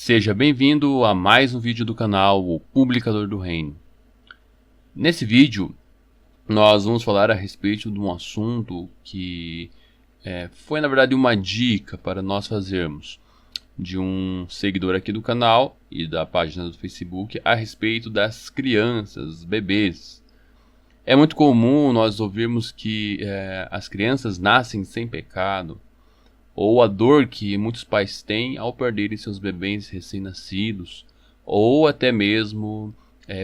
Seja bem-vindo a mais um vídeo do canal O Publicador do Reino. Nesse vídeo, nós vamos falar a respeito de um assunto que foi na verdade uma dica para nós fazermos de um seguidor aqui do canal e da página do Facebook a respeito das crianças, bebês. É muito comum nós ouvirmos que as crianças nascem sem pecado, ou a dor que muitos pais têm ao perderem seus bebês recém-nascidos, ou até mesmo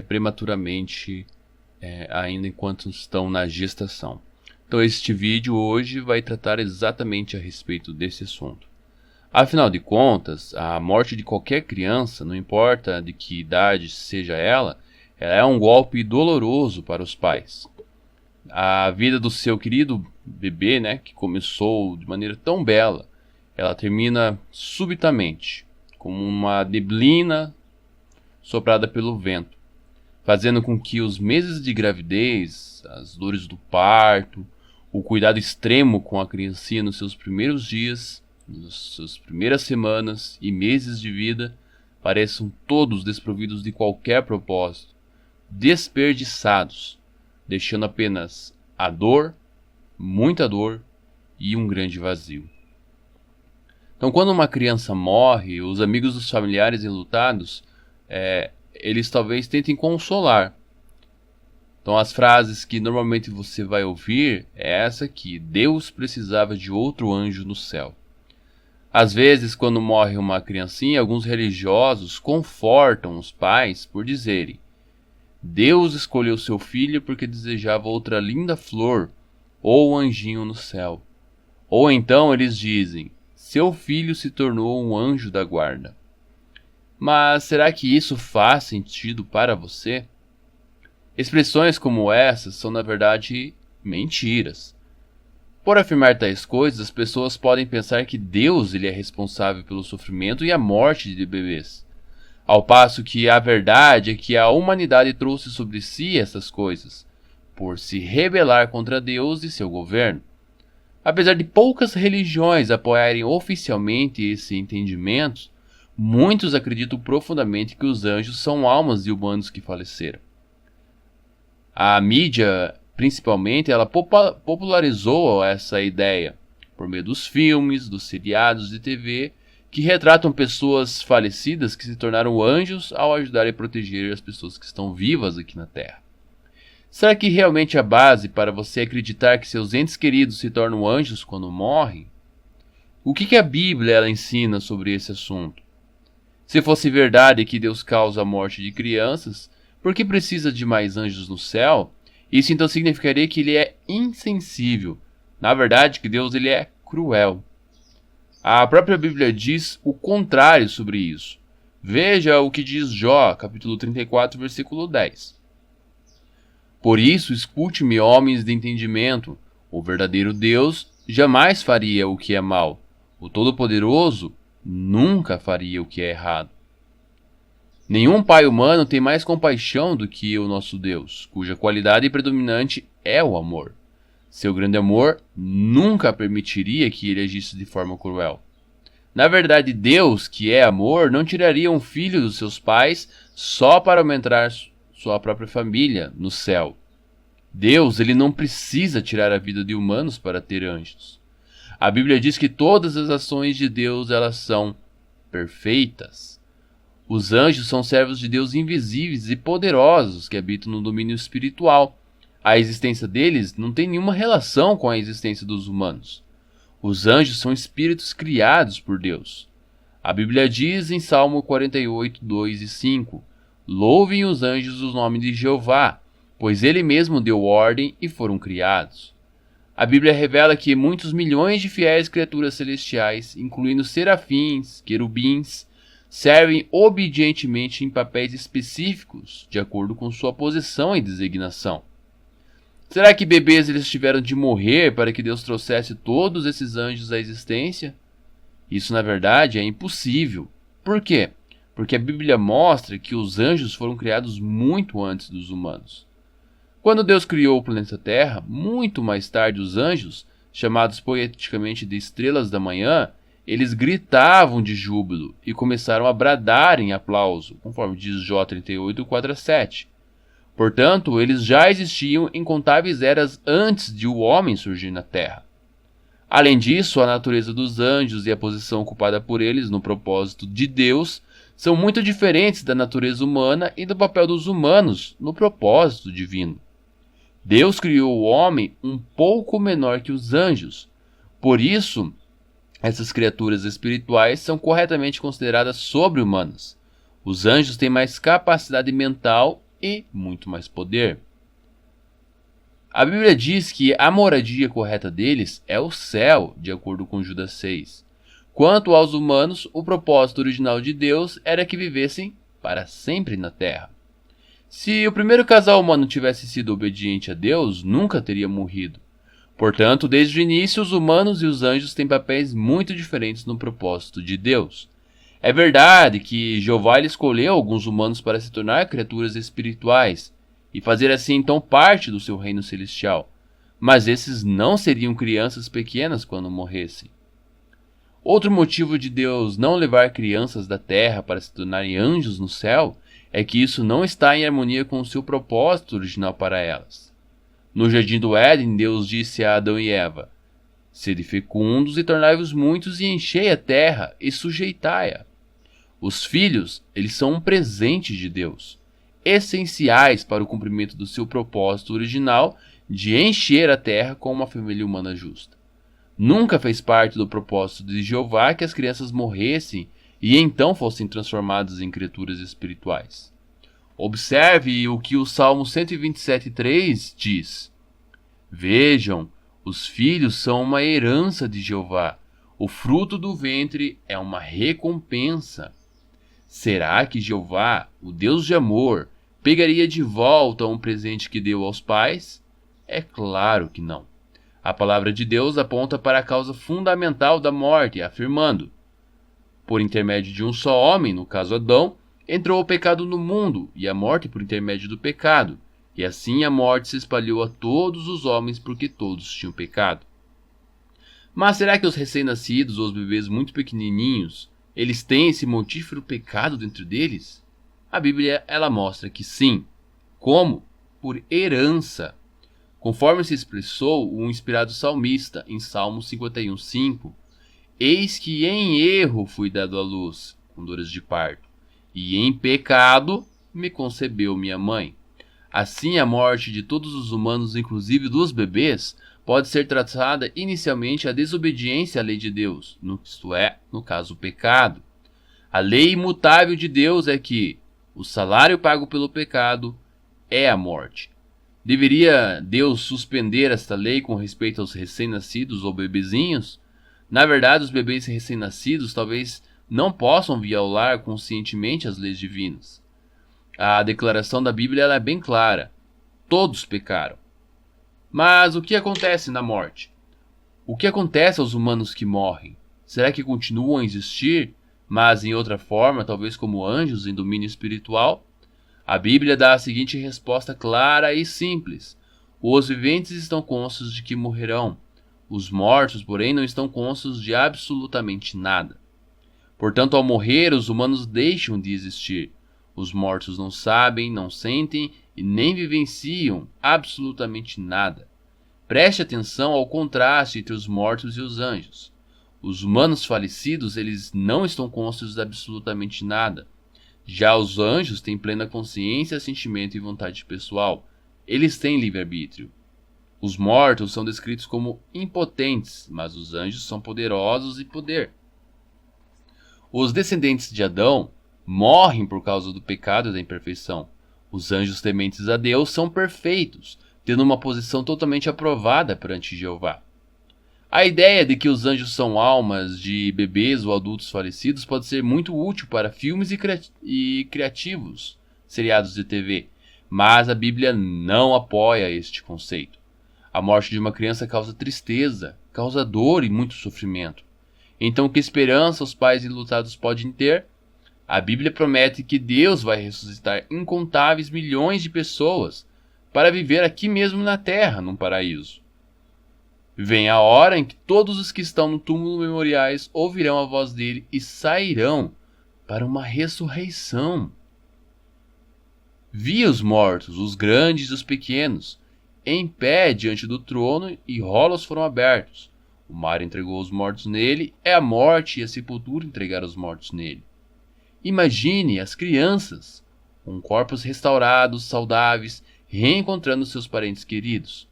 prematuramente, ainda enquanto estão na gestação. Então este vídeo hoje vai tratar exatamente a respeito desse assunto. Afinal de contas, a morte de qualquer criança, não importa de que idade seja ela é um golpe doloroso para os pais. A vida do seu querido bebê, que começou de maneira tão bela, ela termina subitamente, como uma neblina soprada pelo vento, fazendo com que os meses de gravidez, as dores do parto, o cuidado extremo com a criancinha nos seus primeiros dias, nas suas primeiras semanas e meses de vida, pareçam todos desprovidos de qualquer propósito, desperdiçados, deixando apenas a dor, muita dor e um grande vazio. Então, quando uma criança morre, os amigos dos familiares enlutados, eles talvez tentem consolar. Então, as frases que normalmente você vai ouvir é essa aqui: Deus precisava de outro anjo no céu. Às vezes, quando morre uma criancinha, alguns religiosos confortam os pais por dizerem: Deus escolheu seu filho porque desejava outra linda flor ou anjinho no céu. Ou então eles dizem: seu filho se tornou um anjo da guarda. Mas será que isso faz sentido para você? Expressões como essas são, na verdade, mentiras. Por afirmar tais coisas, as pessoas podem pensar que Deus ele é responsável pelo sofrimento e a morte de bebês. Ao passo que a verdade é que a humanidade trouxe sobre si essas coisas, por se rebelar contra Deus e seu governo. Apesar de poucas religiões apoiarem oficialmente esse entendimento, muitos acreditam profundamente que os anjos são almas de humanos que faleceram. A mídia, principalmente, ela popularizou essa ideia por meio dos filmes, dos seriados de TV, que retratam pessoas falecidas que se tornaram anjos ao ajudar e proteger as pessoas que estão vivas aqui na Terra. Será que realmente a base para você acreditar que seus entes queridos se tornam anjos quando morrem? O que a Bíblia ela ensina sobre esse assunto? Se fosse verdade que Deus causa a morte de crianças, por que precisa de mais anjos no céu? Isso então significaria que ele é insensível. Na verdade, que Deus ele é cruel. A própria Bíblia diz o contrário sobre isso. Veja o que diz Jó, capítulo 34, versículo 10. Por isso, escute-me, homens de entendimento. O verdadeiro Deus jamais faria o que é mal. O Todo-Poderoso nunca faria o que é errado. Nenhum pai humano tem mais compaixão do que o nosso Deus, cuja qualidade predominante é o amor. Seu grande amor nunca permitiria que ele agisse de forma cruel. Na verdade, Deus, que é amor, não tiraria um filho dos seus pais só para aumentar sua própria família no céu. Deus, ele não precisa tirar a vida de humanos para ter anjos. A Bíblia diz que todas as ações de Deus, elas são perfeitas. Os anjos são servos de Deus invisíveis e poderosos que habitam no domínio espiritual. A existência deles não tem nenhuma relação com a existência dos humanos. Os anjos são espíritos criados por Deus. A Bíblia diz em Salmo 48, 2 e 5: Louvem os anjos o nome de Jeová, pois ele mesmo deu ordem e foram criados. A Bíblia revela que muitos milhões de fiéis criaturas celestiais, incluindo serafins, querubins, servem obedientemente em papéis específicos, de acordo com sua posição e designação. Será que bebês eles tiveram de morrer para que Deus trouxesse todos esses anjos à existência? Isso, na verdade, é impossível. Por quê? Porque a Bíblia mostra que os anjos foram criados muito antes dos humanos. Quando Deus criou o planeta Terra, muito mais tarde os anjos, chamados poeticamente de estrelas da manhã, eles gritavam de júbilo e começaram a bradar em aplauso, conforme diz Jó 38, 4-7. Portanto, eles já existiam incontáveis eras antes de o homem surgir na terra. Além disso, a natureza dos anjos e a posição ocupada por eles no propósito de Deus são muito diferentes da natureza humana e do papel dos humanos no propósito divino. Deus criou o homem um pouco menor que os anjos. Por isso, essas criaturas espirituais são corretamente consideradas sobre-humanas. Os anjos têm mais capacidade mental e muito mais poder. A Bíblia diz que a moradia correta deles é o céu, de acordo com Judas 6. Quanto aos humanos, o propósito original de Deus era que vivessem para sempre na terra. Se o primeiro casal humano tivesse sido obediente a Deus, nunca teria morrido. Portanto, desde o início, os humanos e os anjos têm papéis muito diferentes no propósito de Deus. É verdade que Jeová escolheu alguns humanos para se tornar criaturas espirituais e fazer assim então parte do seu reino celestial, mas esses não seriam crianças pequenas quando morressem. Outro motivo de Deus não levar crianças da terra para se tornarem anjos no céu é que isso não está em harmonia com o seu propósito original para elas. No jardim do Éden, Deus disse a Adão e Eva: "Sede fecundos e tornai-vos muitos e enchei a terra e sujeitai-a." Os filhos, eles são um presente de Deus, essenciais para o cumprimento do seu propósito original de encher a terra com uma família humana justa. Nunca fez parte do propósito de Jeová que as crianças morressem e então fossem transformadas em criaturas espirituais. Observe o que o Salmo 127:3 diz: "Vejam, os filhos são uma herança de Jeová, o fruto do ventre é uma recompensa." Será que Jeová, o Deus de amor, pegaria de volta um presente que deu aos pais? É claro que não. A palavra de Deus aponta para a causa fundamental da morte, afirmando: "Por intermédio de um só homem, no caso Adão, entrou o pecado no mundo, e a morte por intermédio do pecado. E assim a morte se espalhou a todos os homens, porque todos tinham pecado." Mas será que os recém-nascidos ou os bebês muito pequenininhos, eles têm esse mortífero pecado dentro deles? A Bíblia, ela mostra que sim. Como? Por herança. Conforme se expressou o inspirado salmista em Salmo 51:5, "Eis que em erro fui dado à luz, com dores de parto, e em pecado me concebeu minha mãe." Assim, a morte de todos os humanos, inclusive dos bebês, pode ser tratada inicialmente a desobediência à lei de Deus, isto é, no caso, o pecado. A lei imutável de Deus é que o salário pago pelo pecado é a morte. Deveria Deus suspender esta lei com respeito aos recém-nascidos ou bebezinhos? Na verdade, os bebês recém-nascidos talvez não possam violar conscientemente as leis divinas. A declaração da Bíblia ela é bem clara: todos pecaram. Mas o que acontece na morte? O que acontece aos humanos que morrem? Será que continuam a existir, mas em outra forma, talvez como anjos em domínio espiritual? A Bíblia dá a seguinte resposta clara e simples: os viventes estão conscientes de que morrerão. Os mortos, porém, não estão conscientes de absolutamente nada. Portanto, ao morrer, os humanos deixam de existir. Os mortos não sabem, não sentem e nem vivenciam absolutamente nada. Preste atenção ao contraste entre os mortos e os anjos. Os humanos falecidos, eles não estão conscientes de absolutamente nada. Já os anjos têm plena consciência, sentimento e vontade pessoal. Eles têm livre-arbítrio. Os mortos são descritos como impotentes, mas os anjos são poderosos e poder. Os descendentes de Adão morrem por causa do pecado e da imperfeição. Os anjos tementes a Deus são perfeitos, tendo uma posição totalmente aprovada perante Jeová. A ideia de que os anjos são almas de bebês ou adultos falecidos pode ser muito útil para filmes e criativos, seriados de TV, mas a Bíblia não apoia este conceito. A morte de uma criança causa tristeza, causa dor e muito sofrimento. Então, que esperança os pais enlutados podem ter? A Bíblia promete que Deus vai ressuscitar incontáveis milhões de pessoas para viver aqui mesmo na terra, num paraíso. Vem a hora em que todos os que estão no túmulo memoriais ouvirão a voz dele e sairão para uma ressurreição. Vi os mortos, os grandes e os pequenos, em pé diante do trono, e rolos foram abertos. O mar entregou os mortos nele, a morte e a sepultura entregaram os mortos nele. Imagine as crianças, com corpos restaurados, saudáveis, reencontrando seus parentes queridos.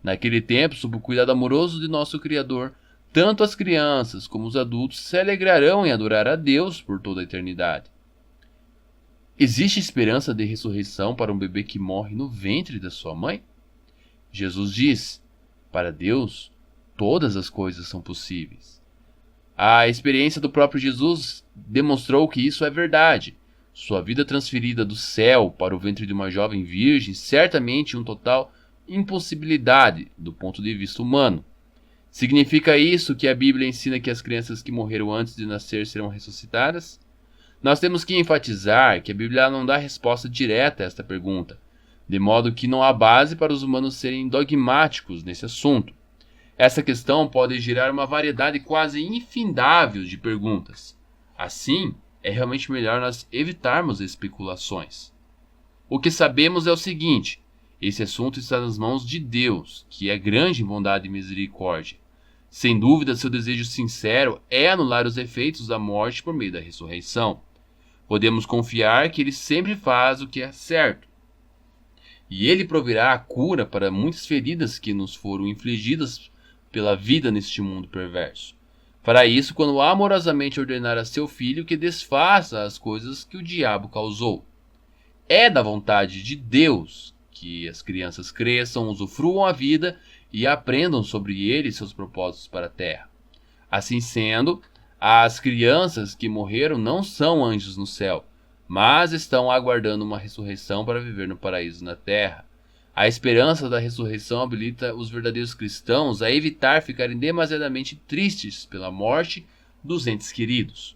Naquele tempo, sob o cuidado amoroso de nosso Criador, tanto as crianças como os adultos se alegrarão em adorar a Deus por toda a eternidade. Existe esperança de ressurreição para um bebê que morre no ventre da sua mãe? Jesus diz: para Deus, todas as coisas são possíveis. A experiência do próprio Jesus demonstrou que isso é verdade. Sua vida transferida do céu para o ventre de uma jovem virgem, certamente um total impossibilidade do ponto de vista humano. Significa isso que a Bíblia ensina que as crianças que morreram antes de nascer serão ressuscitadas? Nós temos que enfatizar que a Bíblia não dá resposta direta a esta pergunta, de modo que não há base para os humanos serem dogmáticos nesse assunto. Essa questão pode gerar uma variedade quase infindável de perguntas. Assim, é realmente melhor nós evitarmos especulações. O que sabemos é o seguinte: esse assunto está nas mãos de Deus, que é grande em bondade e misericórdia. Sem dúvida, seu desejo sincero é anular os efeitos da morte por meio da ressurreição. Podemos confiar que ele sempre faz o que é certo. E ele proverá a cura para muitas feridas que nos foram infligidas pela vida neste mundo perverso. Fará isso quando amorosamente ordenar a seu filho que desfaça as coisas que o diabo causou. É da vontade de Deus que as crianças cresçam, usufruam a vida e aprendam sobre ele e seus propósitos para a terra. Assim sendo, as crianças que morreram não são anjos no céu, mas estão aguardando uma ressurreição para viver no paraíso na terra. A esperança da ressurreição habilita os verdadeiros cristãos a evitar ficarem demasiadamente tristes pela morte dos entes queridos.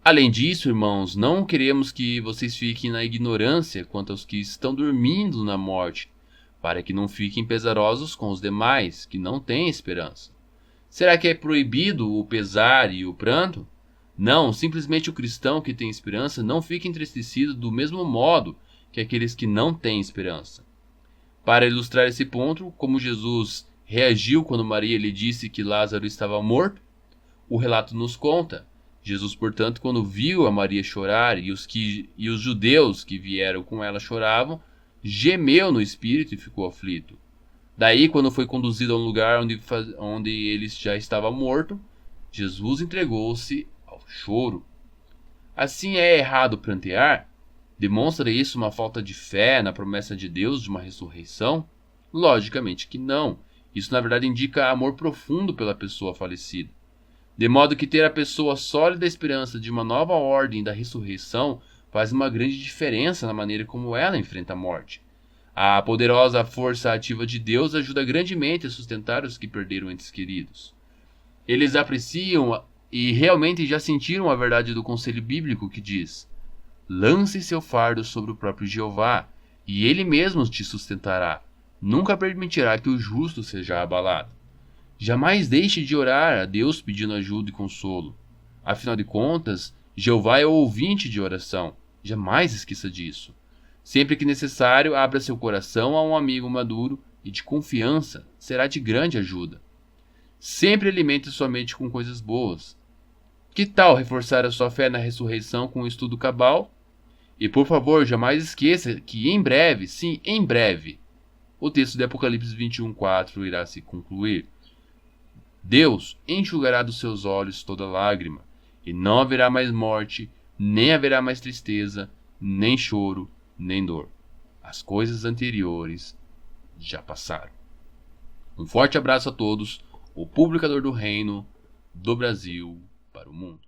Além disso, irmãos, não queremos que vocês fiquem na ignorância quanto aos que estão dormindo na morte, para que não fiquem pesarosos com os demais, que não têm esperança. Será que é proibido o pesar e o pranto? Não, simplesmente o cristão que tem esperança não fica entristecido do mesmo modo que aqueles que não têm esperança. Para ilustrar esse ponto, como Jesus reagiu quando Maria lhe disse que Lázaro estava morto, o relato nos conta: Jesus, portanto, quando viu a Maria chorar e os judeus que vieram com ela choravam, gemeu no espírito e ficou aflito. Daí, quando foi conduzido a um lugar onde ele já estava morto, Jesus entregou-se ao choro. Assim, é errado prantear? Demonstra isso uma falta de fé na promessa de Deus de uma ressurreição? Logicamente que não. Isso, na verdade, indica amor profundo pela pessoa falecida. De modo que ter a pessoa sólida esperança de uma nova ordem da ressurreição faz uma grande diferença na maneira como ela enfrenta a morte. A poderosa força ativa de Deus ajuda grandemente a sustentar os que perderam entes queridos. Eles apreciam e realmente já sentiram a verdade do conselho bíblico que diz: lance seu fardo sobre o próprio Jeová, e ele mesmo te sustentará. Nunca permitirá que o justo seja abalado. Jamais deixe de orar a Deus pedindo ajuda e consolo. Afinal de contas, Jeová é o ouvinte de oração. Jamais esqueça disso. Sempre que necessário, abra seu coração a um amigo maduro e de confiança. Será de grande ajuda. Sempre alimente sua mente com coisas boas. Que tal reforçar a sua fé na ressurreição com o estudo cabal? E por favor, jamais esqueça que em breve, sim, em breve, o texto de Apocalipse 21:4 irá se concluir. Deus enxugará dos seus olhos toda lágrima, e não haverá mais morte, nem haverá mais tristeza, nem choro, nem dor. As coisas anteriores já passaram. Um forte abraço a todos, o publicador do reino do Brasil para o mundo.